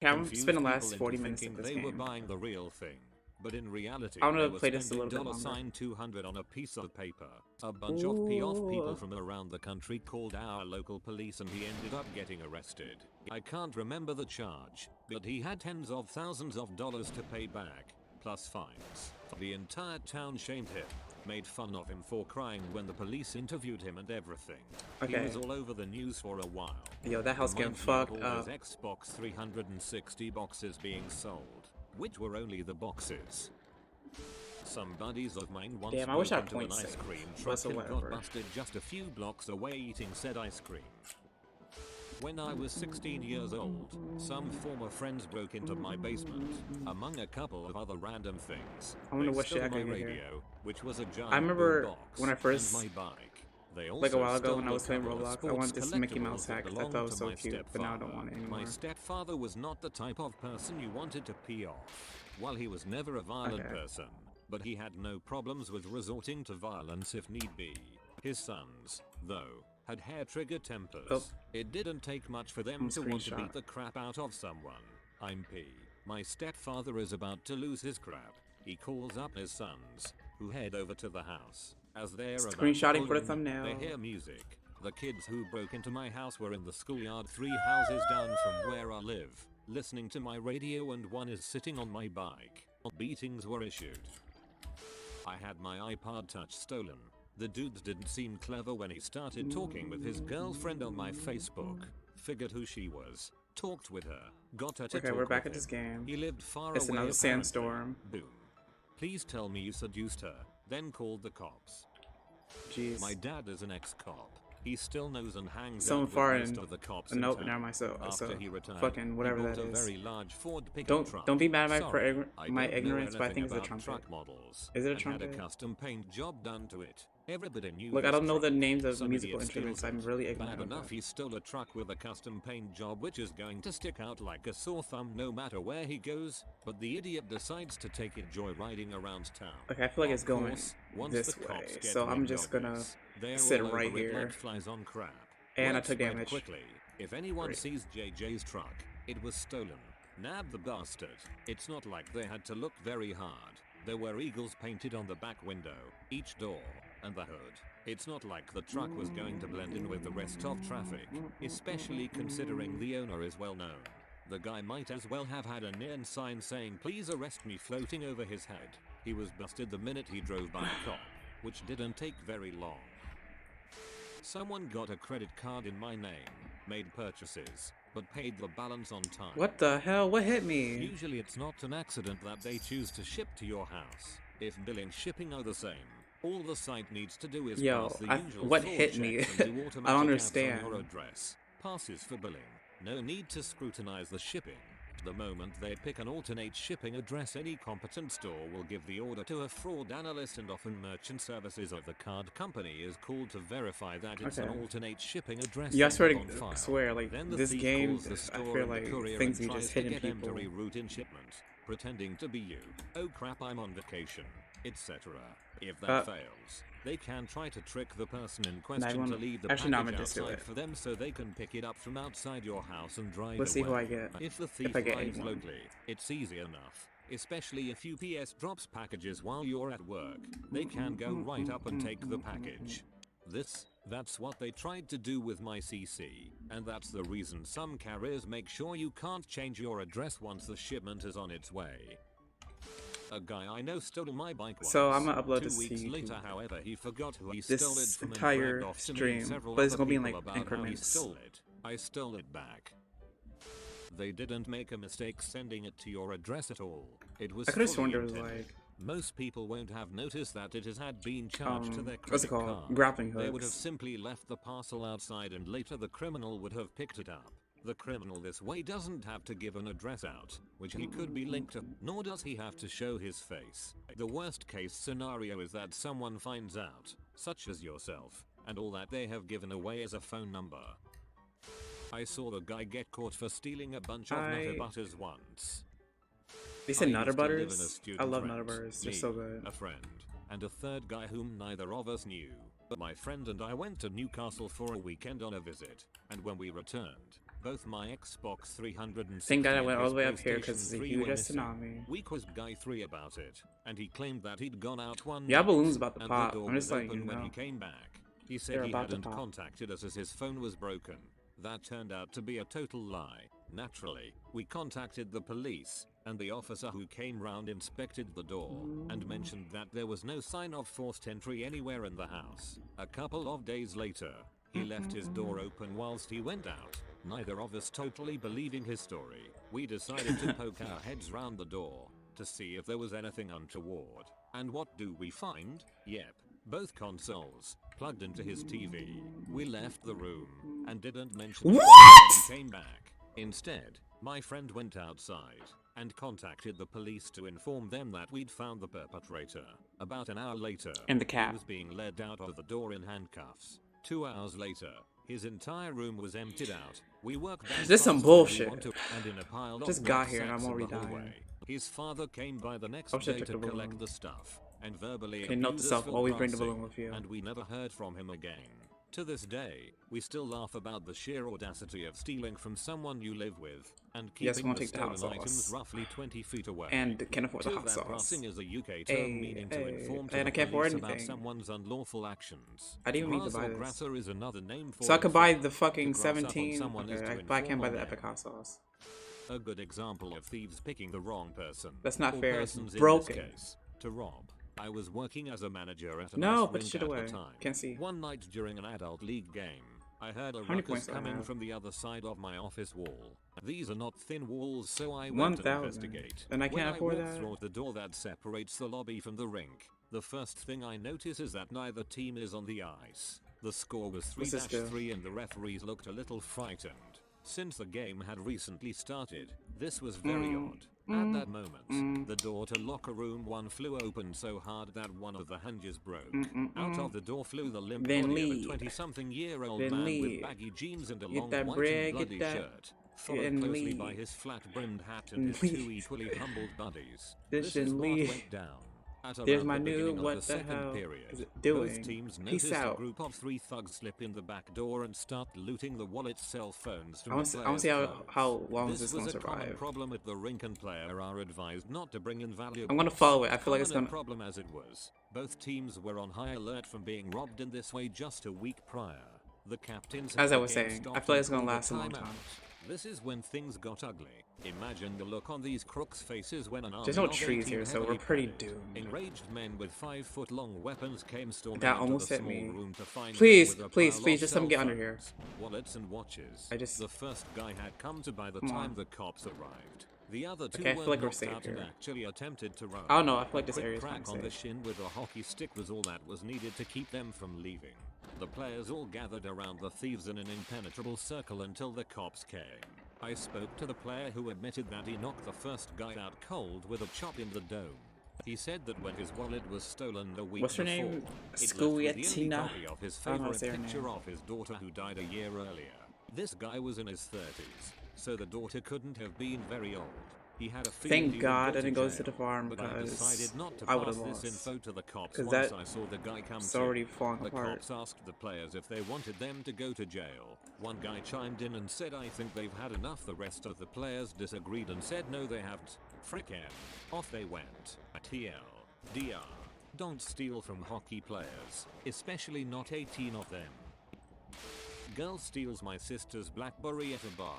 Okay, I'm Confused spending the people last into 40 minutes of thinking this they were game. buying the real thing. But in reality, I want they to were play this a spending little bit longer. $200 on a piece of paper. A bunch of pee-off people Ooh. from around the country called our local police and he ended up getting arrested. I can't remember the charge, but he had tens of thousands of dollars to pay back, plus fines. The entire town shamed him, made fun of him for crying when the police interviewed him and everything. He Okay. was all over the news for a while. Yo, that house getting Reminds me of fucked all up. those Xbox 360 boxes being sold, which were only the boxes. Some buddies of mine once Damn, I wish I broke had into an points ice saved cream truck and got whatsoever. busted just a few blocks away eating said ice cream. When I was 16 years old, some former friends broke into my basement, among a couple of other random things. I wonder They what shit stole I my could get here. radio, which was a I giant remember when boombox, I and first, my bike. They like a also while ago when I stole a was playing couple of Roblox, I sports wanted this Mickey Mouse collectibles that hat because I thought it belonged was to so my cute, but now I stepfather. don't want it My anymore. stepfather was not the type of person you wanted to pee off. While he was never a violent Okay. person, but he had no problems with resorting to violence if need be. His sons, though, had hair-trigger tempers. Oh. It didn't take much for them I'm to want to screenshot. beat the crap out of someone. I'm P. My stepfather is about to lose his crap. He calls up his sons, who head over to the house. As they're about to Screenshotting pull for the in, thumbnail. they hear music. The kids who broke into my house were in the schoolyard 3 houses down from where I live, listening to my radio, and one is sitting on my bike. Beatings were issued. I had my iPod Touch stolen. The dudes didn't seem clever when he started talking with his girlfriend on my Facebook. Figured who she was. Talked with her. Got her to Okay, talk we're back with at this him. game. He lived far It's away another apparently. sandstorm. Boom. Please tell me you seduced her, then called the cops. Jeez. My dad is an ex-cop. He still knows and hangs Someone out with farted. most of the cops in Nope, town. never mind. So After he retired, fucking whatever he bought that a is. very large Ford pickup truck. Don't be mad at Sorry, my I don't ignorance, know but I think anything it's a about trumpet. truck models. Is it a And had a trumpet? custom paint job done to it. Everybody knew Look, I this don't know the truck. names of Some musical idiot instruments. steals I'm it. really Bad ignorant of enough that. he stole a truck with a custom paint job which is going to stick out like a sore thumb no matter where he goes, but the idiot decides to take it joyriding around town. Okay, I feel like it's going Once this the cops way, get so I'm wind just of gonna this, they're sit all right over it here. like flies on crap. And I Word took spread damage. quickly. If anyone Great. sees JJ's truck, it was stolen. Nab the bastard. It's not like they had to look very hard. There were eagles painted on the back window, each door, and the hood. It's not like the truck was going to blend in with the rest of traffic, especially considering the owner is well known. The guy might as well have had a neon sign saying please arrest me floating over his head. He was busted the minute he drove by a cop, which didn't take very long. Someone got a credit card in my name, made purchases, but paid the balance on time. What the hell? What hit me? Usually it's not an accident that they choose to ship to your house. If bill and shipping are the same, all the site needs to do is pass the usual what fraud hit me? checks and do I automatic don't ads understand. on your address. Passes for billing. No need to scrutinize the shipping. The moment they pick an alternate shipping address, any competent store will give the order to a fraud analyst, and often merchant services of the card company is called to verify that it's an alternate shipping address. Yeah, I on file. swear, like Then the this thief game, calls the I store feel and like the courier things and be tries just to hitting get them people. to reroute in shipment, pretending to be you. Oh crap, I'm on vacation, etc. If that fails, they can try to trick the person in question to leave the package outside for them so they can pick it up from outside your house and drive away. Let's see who I get. If the thief lives locally, it's easy enough. Especially if UPS drops packages while you're at work, they can go right up and take the package. That's what they tried to do with my CC, and that's the reason some carriers make sure you can't change your address once the shipment is on its way. A guy I know stole my bike once. So I'm gonna upload 2 this to weeks YouTube. later, however, he forgot who he stole it from and entire bragged off to me stream, and several but it's other gonna be in, people like, about how he increments. stole it. I stole it back. They didn't make a mistake sending it to your address at all. It was I could have fully sworn there was intended. like Most people won't have noticed that it had been charged to their what's it credit called? card. Grappling They would have hooks. simply left the parcel outside and later the criminal would have picked it up. The criminal this way doesn't have to give an address out, which he could be linked to, nor does he have to show his face. The worst case scenario is that someone finds out, such as yourself, and all that they have given away is a phone number. I saw the guy get caught for stealing a bunch of Nutter Butters once. They said I Nutter used to live in a Butters? I student love rent. Nutter Butters. They're Me, so good. a friend, and a third guy whom neither of us knew. But my friend and I went to Newcastle for a weekend on a visit, and when we returned, Both my Xbox 360 Thank God I and went all his the way up here PlayStation because it's a 3 huge were missing. tsunami. We quizzed Guy 3 about it, and he claimed that he'd gone out one Yeah, night, balloon's about to and pop. the door I'm just was letting open you when he know. came back. He said They're he about to hadn't pop. contacted us as his phone was broken. That turned out to be a total lie. Naturally, we contacted the police, and the officer who came round inspected the door, and mentioned that there was no sign of forced entry anywhere in the house. A couple of days later, he left his door open whilst he went out. Neither of us totally believing his story. We decided to poke our heads round the door to see if there was anything untoward. And what do we find? Yep, both consoles plugged into his TV. We left the room and didn't mention it when he came back. Instead, my friend went outside and contacted the police to inform them that we'd found the perpetrator. About an hour later, And the he cat. was being led out of the door in handcuffs. 2 hours later, his entire room was emptied out. We worked as This some fast as bullshit. we wanted, and in a pile of Just got here and knapsacks I'm in already the hallway. dying. His father came by the next I wish I day took to the balloon. collect the stuff and verbally Okay, note to abused us self, for always bring the grassing, balloon with you. and we never heard from him again. To this day, we still laugh about the sheer audacity of stealing from someone you live with and Yes, keeping won't the take the hot stolen sauce. items roughly 20 feet away. And can afford the hot sauce. Trespassing is a UK term meaning to inform to and the I can't afford police about anything. someone's unlawful actions. I didn't even mean to Grass buy or this. grasser is another name for So I could buy informer. the fucking To grass up on 17. someone is to Okay, but I can't inform buy on the them. epic hot sauce. A good example of thieves picking the wrong person. That's not or fair, it's persons broken. In this case, to rob. I was working as a manager at an No, ice put rink shit at away. the time. Can't see. One night during an adult league game, I heard a How many ruckus points do I coming have? from the other side of my office wall. These are not thin walls, so I went 1,000. to investigate. And I can't when afford I walked that? through the door that separates the lobby from the rink, the first thing I notice is that neither team is on the ice. The score was What's this do? 3-3 and the referees looked a little frightened. Since the game had recently started, this was very odd. At that moment, the door to locker room 1 flew open so hard that one of the hinges broke. Out of the door flew the limp Then body leave. of a 20-something-year-old Then man leave. with baggy jeans and a Get long that white bread, and bloody get that- shirt, followed and closely leave. by his flat-brimmed hat And and his 2 leave. equally humbled buddies. This This is and what leave. went down. At There's around my the new beginning of what the the second hell period, is it doing? both teams Peace noticed a out. group of 3 thugs slip in the back door and start looting the wallets, cell phones from I want the to players' see clothes. how long This this was is a going to common survive. problem at the rink, and players are advised not to bring in valuables. I'm gonna follow it. I feel like it's Common gonna. a problem as it was. Both teams were on high alert from being robbed in this way just a week prior. The captains had As I the was game saying, I stopped feel like and it's gonna called last a long timeout. time. This is when things got ugly. Imagine the look on these crooks' faces when an There's army no of trees 18 here, so we're heavily pretty padded, doomed. enraged men with 5-foot-long weapons came storming That into almost the hit small me. room to find Please, them with a please, pile please, of just let me cell get under here. phones, wallets and watches. I just- The first guy had come to by the Come time on. the cops arrived. The other two Okay, I were feel like we're knocked safe out and here. actually attempted to run. I don't know, I feel like A this quick area is crack kinda on the safe. shin with a hockey stick was all that was needed to keep them from leaving. The players all gathered around the thieves in an impenetrable circle until the cops came. I spoke to the player who admitted that he knocked the first guy out cold with a chop in the dome. He said that when his wallet was stolen the week What's her before, name? it left with the only Skuyatina? copy of his I don't know how to favorite say her picture name. of his daughter who died a year earlier. This guy was in his 30s, so the daughter couldn't have been very old. He had a feeling Thank he would God I go didn't go to jail, the farm but I because decided not to I would pass have this lost. info to the cops 'Cause once that- I saw the guy come It's to. already falling The apart. cops asked the players if they wanted them to go to jail. One guy chimed in and said, "I think they've had enough." The rest of the players disagreed and said, "No, they haven't." Frickin'. Off they went. TL. DR. Don't steal from hockey players, especially not 18 of them. Girl steals my sister's BlackBerry at a bar.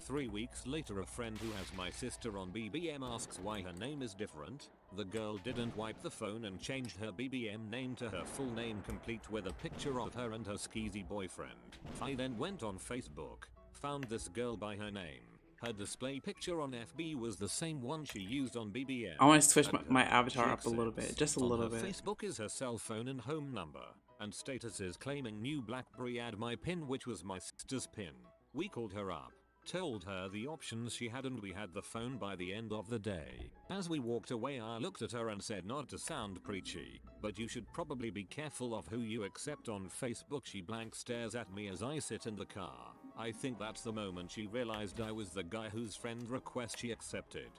3 weeks later, a friend who has my sister on BBM asks why her name is different. The girl didn't wipe the phone and changed her BBM name to her full name, complete with a picture of her and her skeezy boyfriend. I then went on Facebook, found this girl by her name. Her display picture on FB was the same one she used on BBM. I want to switch And my her avatar cheek up a little bit, says, just a on little her bit. Facebook is her cell phone and home number, and statuses claiming new BlackBerry. Add my pin, which was my sister's pin. We called her up, told her the options she had, and we had the phone by the end of the day. As we walked away, I looked at her and said, not to sound preachy, but you should probably be careful of who you accept on Facebook. She blank stares at me as I sit in the car. I think that's the moment she realized I was the guy whose friend request she accepted.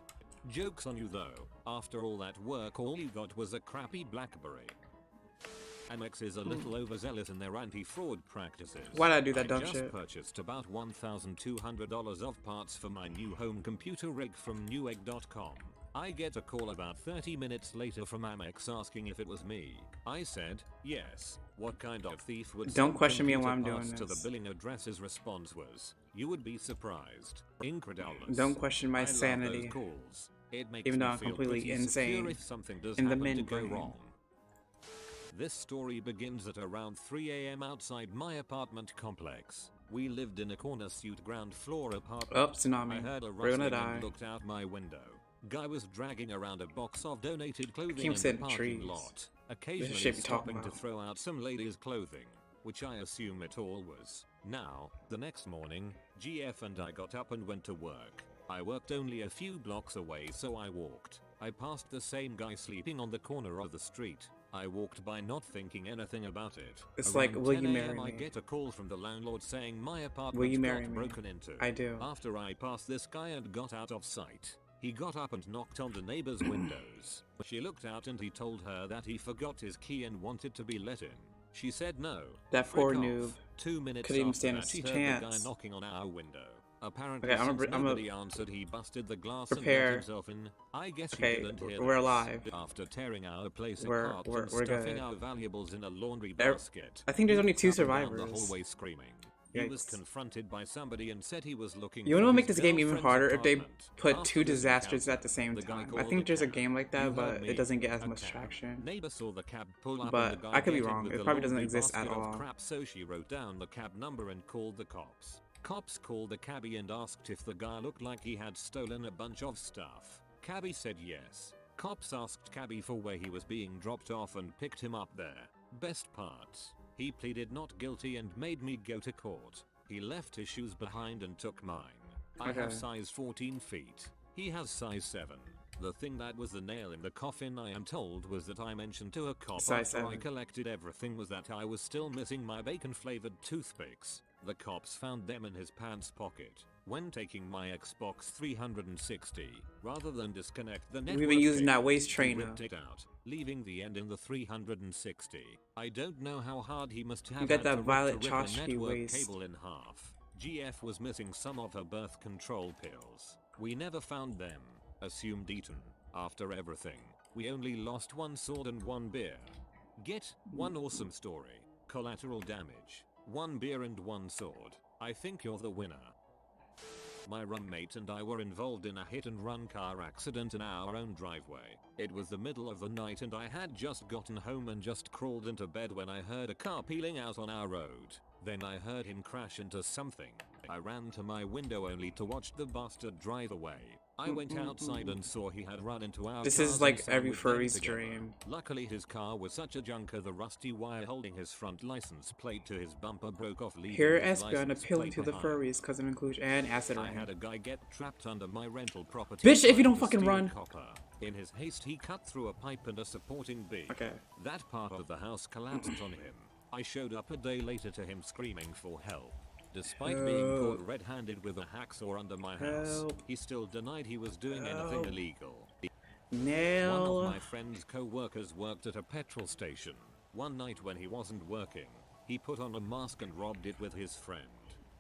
Joke's on you though, after all that work all you got was a crappy BlackBerry. Amex is a little overzealous in their anti-fraud practices. Why'd I do that dumb just shit? Purchased about $1,200 of parts for my new home computer rig from Newegg.com. I get a call about 30 minutes later from Amex asking if it was me. I said, yes. What kind of thief would Don't send question me while I'm computer doing parts to this. the billing address? His response was, you would be surprised. Incredulous. Don't question my I love sanity. those calls. It makes Even me though I'm feel completely pretty insane secure if something does in the happen to go midbrain. wrong. This story begins at around 3 a.m. outside my apartment complex. We lived in a corner suite ground floor apartment. Oh, tsunami. I heard a We're gonna rustling die. and looked out my window. Guy was dragging around a box of donated clothing keep in the sitting parking trees. lot, This occasionally shit we talking stopping to about. throw out some ladies' clothing, which I assume it all was. Now, the next morning, GF and I got up and went to work. I worked only a few blocks away, so I walked. I passed the same guy sleeping on the corner of the street. I walked by not thinking anything about it. It's Around like, will 10 you marry a.m. I me? get a call from the landlord saying my Will apartment you marry got me? broken into. I do. After I passed this guy and got out of sight, he got up and knocked on the neighbor's windows. She looked out and he told her that he forgot his key and wanted to be let in. She said no. That Frick poor off. noob. 2 minutes Couldn't even after stand that, a she heard the guy chance. knocking on our window. Apparently, Okay, since I'm a nobody answered, he busted the glass prepare. and let himself in. I guess Okay, he didn't hear we're this. alive. After tearing our place We're- apart we're- and we're stuffing good. our valuables in a laundry There- basket, I think there's he only walked 2 up and down the survivors. hallway screaming. He was Yikes. confronted by somebody and said he was looking You wanna for make his this game even girlfriend's harder if they apartment. put After 2 this disasters encounter, at the same the guy time. I called think a there's a cab. game like You that, heard but me. it doesn't get as A much cab. traction. Neighbor saw the cab pull up But and the guy I could be get in wrong. with It the probably doesn't laundry exist at basket of all. crap, so she wrote down the cab number and called the cops. Cops called the cabbie and asked if the guy looked like he had stolen a bunch of stuff. Cabbie said yes. Cops asked cabbie for where he was being dropped off and picked him up there. Best parts. He pleaded not guilty and made me go to court. He left his shoes behind and took mine. I have Okay. size 14 feet. He has size 7. The thing that was the nail in the coffin, I am told, was that I mentioned to a cop Size after I 7. collected everything was that I was still missing my bacon-flavored toothpicks. The cops found them in his pants pocket. When taking my Xbox 360, rather than disconnect the network We've been using that cable, waist he trainer. ripped it out, leaving the end in the 360. I don't know how hard he must have got had that to Violet rip a Chachki network waist. cable in half. GF was missing some of her birth control pills. We never found them. Assumed eaten. After everything, we only lost 1 sword and 1 beer. Get 1 awesome story. Collateral damage. 1 beer and 1 sword. I think you're the winner. My roommate and I were involved in a hit-and-run car accident in our own driveway. It was the middle of the night and I had just gotten home and just crawled into bed when I heard a car peeling out on our road. Then I heard him crash into something. I ran to my window only to watch the bastard drive away. I went outside and saw he had run into our This cars is like and every sandwiched them furry's together. dream. Luckily his car was such a junker the rusty wire holding his front license plate to his bumper broke off, leaving Here his Espion license appealing plate to the behind. furries because of inclusion and acid I rain. had a guy get trapped under my rental property. Bitch, if you trying don't to fucking steal run. copper. In his haste he cut through a pipe and a supporting beam. Okay. That part of the house collapsed on him. I showed up a day later to him screaming for help. Despite being Help. caught red-handed with a hacksaw under my house, Help. he still denied he was doing anything Help. illegal. Nail. One of my friend's co-workers worked at a petrol station. One night when he wasn't working, he put on a mask and robbed it with his friend.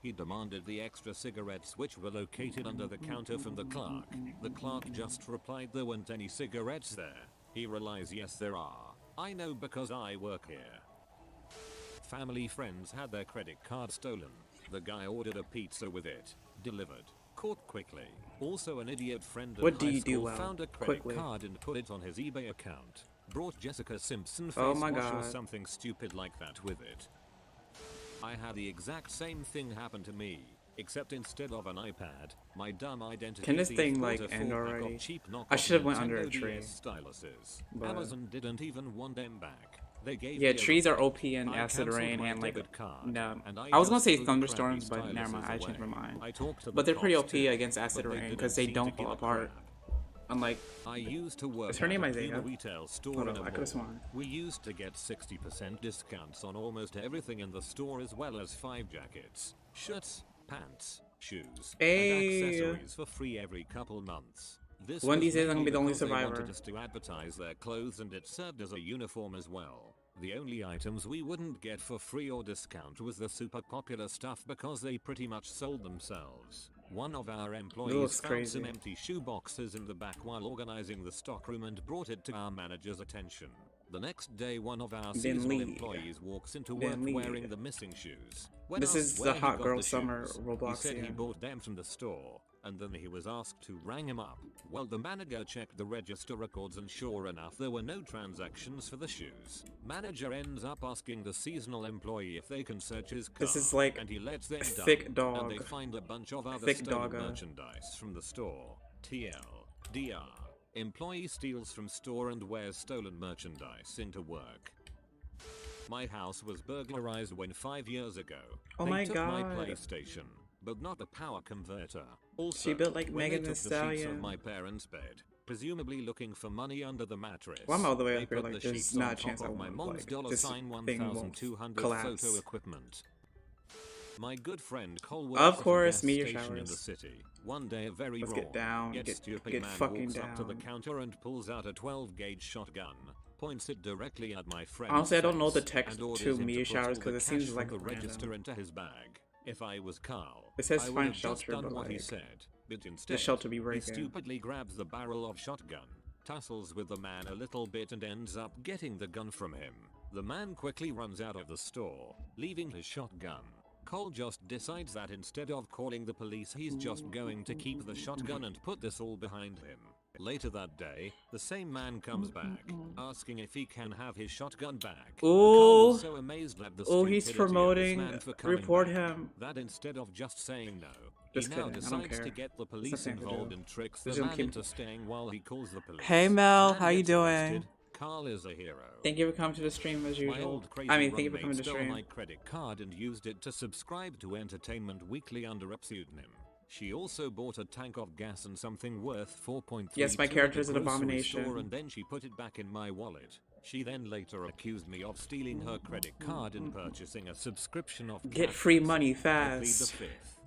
He demanded the extra cigarettes which were located under the counter from the clerk. The clerk just replied there weren't any cigarettes there. He realized yes there are. I know because I work here. Family friends had their credit card stolen. The guy ordered a pizza with it. Delivered. Caught quickly. Also an idiot friend at What do high you do school well? found a credit Quickly. card and put it on his eBay account. Brought Jessica Simpson face Oh my wash or God. something stupid like that with it. I had the exact same thing happen to me, except instead of an iPad, my dumb identity Can this thief thing, brought like, a end full pack of already? cheap I knockoff should've went under a Nintendo tree. DS styluses. But- Amazon didn't even want them back. They gave Yeah, me a trees are refund. OP and I acid cancelled rain my and like debit card, no. and I was gonna just say threw the thunderstorms, crappy but never mind. I styluses changed my away. mind. I talked to But the they're pretty cops OP too, against acid but they rain didn't because they seem don't to give fall a apart. crap. Unlike I used to work Is her at name a Isaiah? Puma retail store Hold in up, a I could've mall. sworn. We used to get 60% discounts on almost everything in the store as well as 5 jackets, shirts, pants, shoes, Hey. and accessories for free every couple months. This One of was these days I'm gonna mainly be the only because they survivor. wanted us to advertise their clothes and it served as a uniform as well. The only items we wouldn't get for free or discount was the super popular stuff because they pretty much sold themselves. One of our employees found some empty shoe boxes in the back while organizing the stockroom and brought it to our manager's attention. The next day, one of our seasonal employees walks into work wearing the missing shoes. When This is the hot girl summer Roblox. He said he bought them from the store, and then he was asked to ring him up. Well, the manager checked the register records and sure enough there were no transactions for the shoes. Manager ends up asking the seasonal employee if they can search his car. This is like and he lets them thick down, dog. and they find a bunch of other Thick stolen dogger. merchandise from the store. TL. DR. Employee steals from store and wears stolen merchandise into work. My house was burglarized when 5 years ago. Oh They my took god. my PlayStation, but not the power converter. Also, She built like when Megan they Thee took the sheets Stallion. of my parents' bed, presumably looking for money under the mattress. Well, I'm all the way they up here, put like, the there's sheets not on a chance top I of my won't, mom's like, dollar this sign thing won't 1200 collapse. photo equipment. My good friend Cole Of works at a course, gas meteor station in showers. the city. One day a very Let's raw, get down, yet get stupid man fucking walks up to the down. counter and pulls out a 12-gauge shotgun, points it directly at my friend. Honestly, I don't know the text to meteor showers because it seems like the random. register into his bag. If I was Carl, It says I would find have just shelter, done but what he like, said. But instead, shelter be he breaking. stupidly grabs the barrel of shotgun, tussles with the man a little bit and ends up getting the gun from him. The man quickly runs out of the store, leaving his shotgun. Cole just decides that instead of calling the police he's just going to keep the shotgun and put this all behind him. Later that day, the same man comes back, asking if he can have his shotgun back. Cole was so amazed at the stupidity he's of this promoting, man for coming report back, him. that instead of just saying no, Just he now kidding, I don't decides care. to get the police nothing to involved do. and tricks Just the gonna man keep- into staying while he calls the police. Hey Mel, Man how you gets doing? arrested. Carl is a hero. Thank you for coming to the stream as My usual. old crazy I mean, thank you for roommate coming to the stole stream. my credit card and used it to subscribe to Entertainment Weekly under a pseudonym. She also bought a tank of gas and something worth 4.3. Yes, my character's an abomination. Store, and then she put it back in my wallet. She then later accused me of stealing her credit card and purchasing a subscription of Get free money I plead fast. the fifth.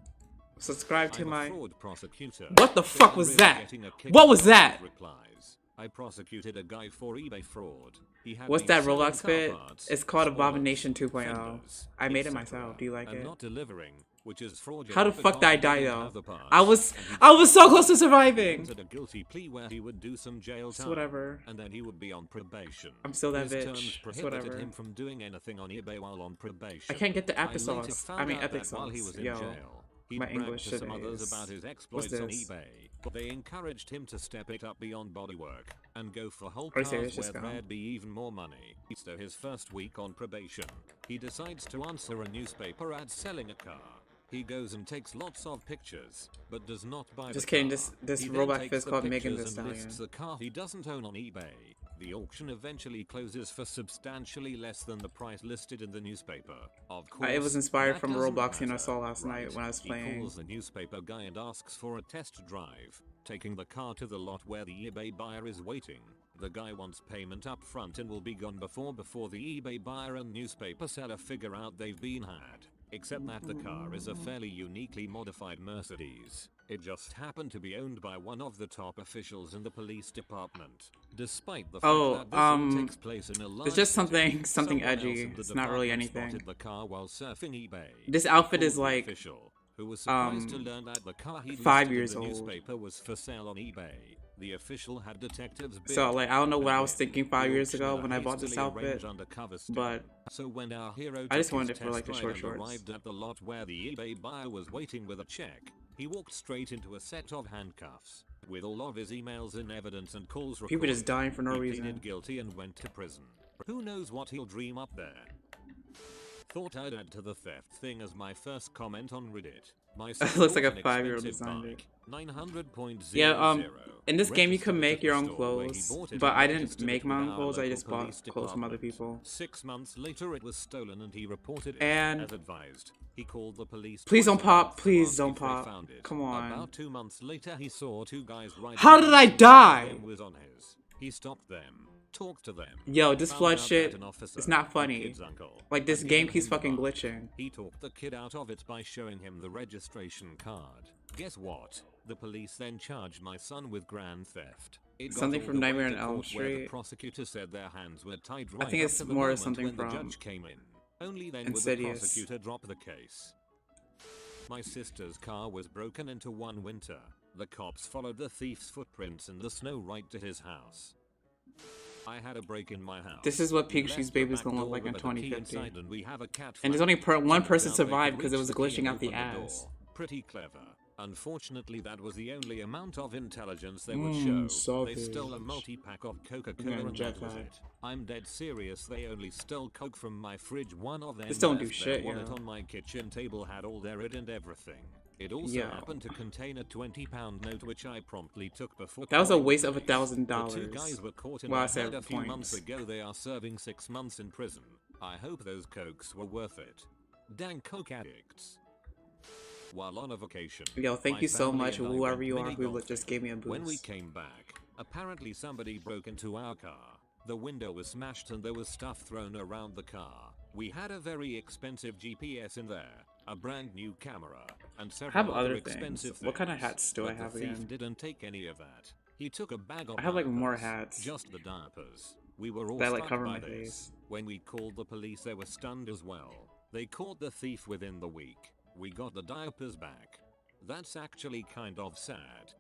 Subscribe to I'm a my. fraud prosecutor. What the so fuck I'm was really that? getting a kick What out was of that? these Replies. I prosecuted a guy for eBay fraud. He had What's been that selling Roblox car bit? parts, It's called spoilers, Abomination 2.0. fenders, I made it etc., myself. Do you like and it? not delivering, which is fraudulent. How the fuck did I because die he didn't though? have the parts, I was and I was so close to surviving. entered a guilty plea where he would do some jail It's time, whatever. and then he would be on probation. I'm still that His terms bitch. It's prohibited whatever. him from doing anything on eBay while on probation. I can't get the I later applesauce. found I mean out epic that while he sauce. was in Yo. jail, he My bragged English to some today others is- about his what's exploits on this? eBay. They encouraged him to step it up beyond bodywork and go for whole Are you cars serious? where Just go. there'd be even more money. So his first week on probation, he decides to answer a newspaper ad selling a car. He goes and takes lots of pictures, but does not buy Just the kidding, car. this He then robot takes fist the called Megan Thee pictures and lists Stallion. the car he doesn't own on eBay. The auction eventually closes for substantially less than the price listed in the newspaper. Of course, It was inspired that from a doesn't Roblox scene I matter, saw last right? night when I was He playing. calls the newspaper guy and asks for a test drive, taking the car to the lot where the eBay buyer is waiting. The guy wants payment up front and will be gone before the eBay buyer and newspaper seller figure out they've been had. Except that the car is a fairly uniquely modified Mercedes. It just happened to be owned by one of the top officials in the police department. Despite the fact that this all takes place in a large it's just city, something someone else edgy. in the It's not really department anything. spotted the car while surfing eBay. This outfit Called is the like official, who was surprised to learn that the car he 5 listed years in the old. newspaper was for sale on eBay. The official had detectives So like I don't know what I was bid. thinking The 5 years ago auctioneer when I bought this hastily outfit, arranged undercover sting. but So when our hero I just took wanted his it for like the test short ride and shorts. arrived at the lot where the eBay buyer was waiting with a check, he walked straight into a set of handcuffs. With all of his emails in evidence and calls recorded, people just dying for no he reason. pleaded guilty and went to prison. Who knows what he'll dream up there? Thought I'd add to the theft thing as my first comment on Reddit. My It looks like a an 5-year-old expensive designed it. bike, 900.00. Yeah, in this game you Registered can at make the your own store where he clothes, bought it but and I didn't registered make it my with own our clothes. I local just bought police clothes from other department. people. 6 months later it was stolen and he reported it. And as advised, he called the police. please don't twice a pop, month to please ask don't if they pop. found it. Come on. About 2 months later he saw two guys riding. How did I past. die? One of them was on his. He stopped them, talked to them. Yo, this found flood out shit, that an officer, it's not the funny. kid's uncle, Like this had game given keeps him the fucking bike. glitching. He talked the kid out of it by showing him the registration card. Guess what? The police then charged my son with grand theft. It got Something all from the way Nightmare to on Elm court where the Street. prosecutor said their hands were tied I right think up it's to the more moment something when the from judge came in. Only then would the Insidious. prosecutor drop the case. My sister's car was broken into one winter. The cops followed the thief's footprints in the snow right to his house. I had a break in my house. This is what We Pikachu's left the baby's back gonna look door like in with a key 2050. inside and we have a cat And there's fight. only one Turns person out they survived could because it was reach the key glitching and out the open ass. door. Pretty clever. Unfortunately, that was the only amount of intelligence they would show. They stole a multi-pack of Coca-Cola and that was it. I'm dead serious, they only stole Coke from my fridge. One of them This don't do left shit, their wallet yo. on my kitchen table, had all their it and everything. It also Yo. happened to contain a £20 note which I promptly took before. That was a calling waste the of police. The two $1,000. guys were caught in Well, I my said head a few months points. ago. They are serving 6 months in prison. I hope those cokes were worth it. Dang coke addicts. While on a vacation, Yo, thank my you so family much, and I whoever went you are mini who golfing. just gave me a boost. When we came back, apparently somebody broke into our car. The window was smashed and there was stuff thrown around the car. We had a very expensive GPS in there, a brand new camera, and I have several other other things. expensive What kind of things. hats do I But have the thief again? didn't take any of that. He took a bag of I have like more diapers, hats just the diapers. We were all that like stunned cover by my this. face. When we called the police, they were stunned as well. They caught the thief within the week. We got the diapers back. That's actually kind of sad.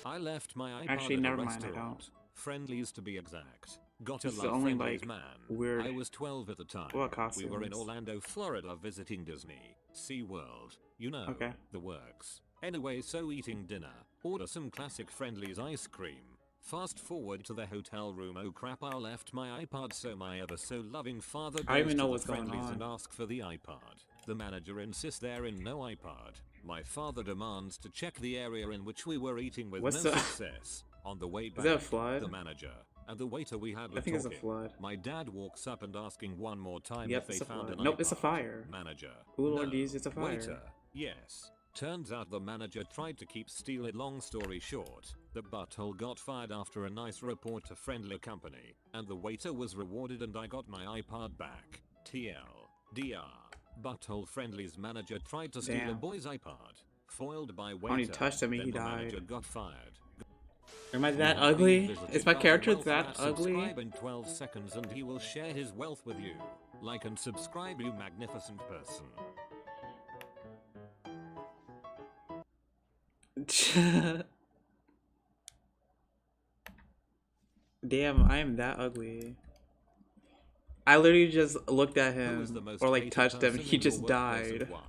I left my iPod Actually, at a never mind, I restaurant. don't. Friendlies to be exact. Got a This is the love only, Friendlies like, man. weird- I was 12 at the time. What We were in costumes? Orlando, Florida visiting Disney, SeaWorld, you know, Okay. the works. Anyway, so eating dinner, order some classic Friendlies ice cream. Fast forward to the hotel room. Oh crap, I left my iPod, so my ever so loving father I don't goes even know to the what's going Friendlies on. and asks for the iPod. The manager insists there is no iPod. My father demands to check the area in which we were eating with What's no the- success. On the way back, Is that a flood? the manager and the waiter we had were I think it's a talking. flood. My dad walks up and asking one more time Yep, if they it's a found flood. an Nope, it's a iPod. fire. Manager. Ooh, no. Lord Jesus, it's a fire. Waiter. Yes. Turns out the manager tried to keep steal it. Long story short, the butthole got fired after a nice report to friendly company, and the waiter was rewarded and I got my iPod back. TL. DR. Butthole Friendly's manager tried to steal a Damn. boy's iPod. Foiled by waiter. When he touched him, then he the manager died. got fired. Am I You that have been ugly? visited Is my by the character wealth that rat. ugly? Subscribe in 12 seconds and he will share his wealth with you. Like and subscribe, you magnificent person. Damn, I am that ugly. I literally just looked at Who is the him most or like hated touched him. person He in your just workplace and died. why?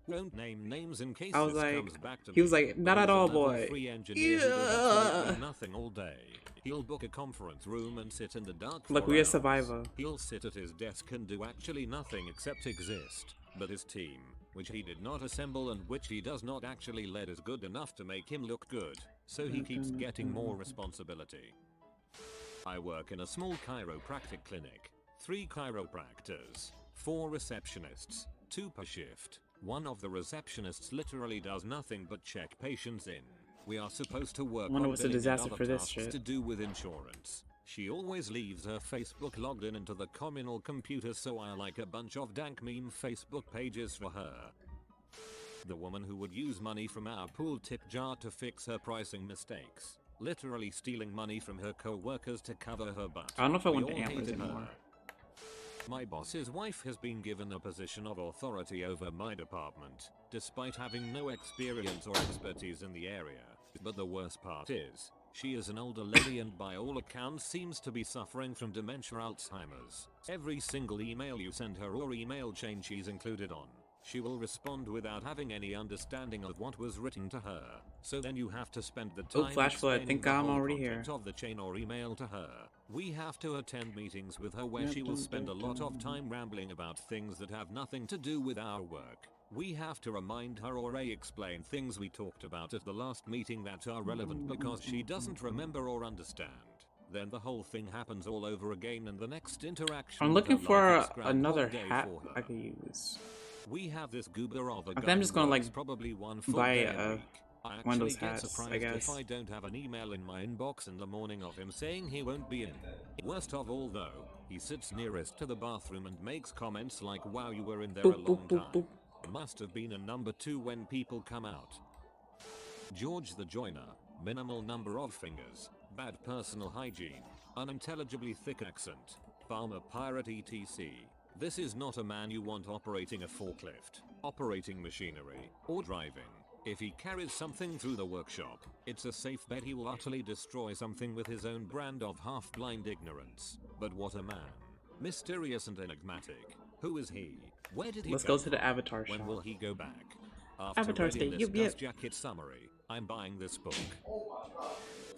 Won't name names in case I was this like, comes back to he was me, like, but not at he's a all, level boy. 3 engineer who does absolutely Yeah. nothing all day. He'll book a conference room and sit in the dark for Look, we a hours. survivor. He'll sit at his desk and do actually nothing except exist. But his team, which he did not assemble and which he does not actually lead, is good enough to make him look good. So he keeps getting more responsibility. I work in a small chiropractic clinic. 3 chiropractors, 4 receptionists, 2 per shift. One of the receptionists literally does nothing but check patients in. We are supposed to work Wonder on what's the billing and disaster other for this tasks shit. to do with insurance. She always leaves her Facebook logged in into the communal computer, so I like a bunch of dank meme Facebook pages for her. The woman who would use money from our pool tip jar to fix her pricing mistakes. Literally stealing money from her co-workers to cover her butt. I don't know if I We want the all antlers hated her. anymore. My boss's wife has been given a position of authority over my department, despite having no experience or expertise in the area. But the worst part is, she is an older lady and by all accounts seems to be suffering from dementia, Alzheimer's. Every single email you send her or email chain she's included on, she will respond without having any understanding of what was written to her. So then you have to spend the Oh, time flash flood. I explaining think the I'm whole already content here. of the chain or email to her. We have to attend meetings with her where she will spend a lot of time rambling about things that have nothing to do with our work. We have to remind her or explain things we talked about at the last meeting that are relevant because she doesn't remember or understand. Then the whole thing happens all over again and the next interaction I'm with looking her for life is Groundhog another Day hat for her. I could use. We have this goober of a I guy think I'm just who gonna, works like, probably one full buy day a week. I one of those actually get hats, I surprised guess. if I don't have an email in my inbox in the morning of him saying he won't be in. Worst of all though, he sits nearest to the bathroom and makes comments like, wow, you were in there a Boop, long boop, boop, time. boop. Must have been a number 2 when people come out. George the Joiner, minimal number of fingers, bad personal hygiene, unintelligibly thick accent, farmer pirate etc. This is not a man you want operating a forklift, operating machinery, or driving. If he carries something through the workshop, it's a safe bet he will utterly destroy something with his own brand of half-blind ignorance. But what a man. Mysterious and enigmatic. Who is he? Where did he Let's come go to the from? Avatar When shop. will he go back? After Avatar reading state. this Yep, dust yep. jacket summary, I'm buying this book.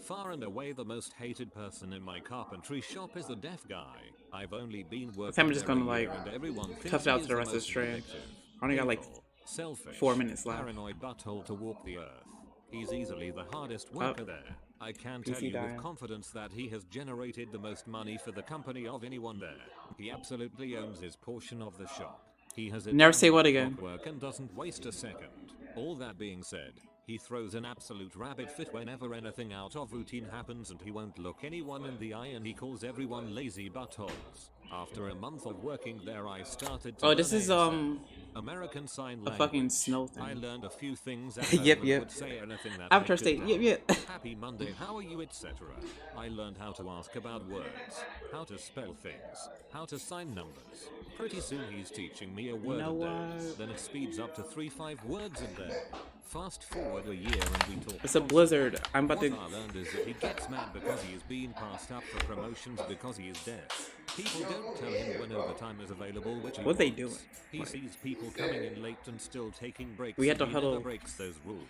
Far and away the most hated person in my carpentry shop is the deaf guy. I've only been working I'm just there a gonna year like and everyone thinks tough it he out to is the the rest of the most stream. vindictive, I only got like evil, selfish, 4 minutes left. paranoid butthole to walk the earth. He's easily the hardest Up. worker there. I can tell PC you with dying. confidence that he has generated the most money for the company of anyone there. He absolutely owns his portion of the shop. He has it Never down say what like again. clockwork and doesn't waste a second. All that being said, he throws an absolute rabbit fit whenever anything out of routine happens, and he won't look anyone in the eye, and he calls everyone lazy buttholes. After a month of working there, I started to Oh, learn this is ASL, American Sign a Language. fucking snow I thing. learned a few things at Yep, home and yep. would say anything that Avatar I could state. tell. Yep, yep. Happy Monday, how are you, etc. I learned how to ask about words, how to spell things, how to sign numbers. Pretty soon he's teaching me a You word know a day. what? Then it speeds up to 3-5 words a day. Fast forward a year and we talk It's a constantly. blizzard. I'm about What to. I learned is that he gets mad because he is being passed up for promotions because he is deaf. People don't tell him when overtime is available, which he What they wants. doing? He Like, sees people coming in late and still taking breaks, we had and to he never huddle. breaks those rules.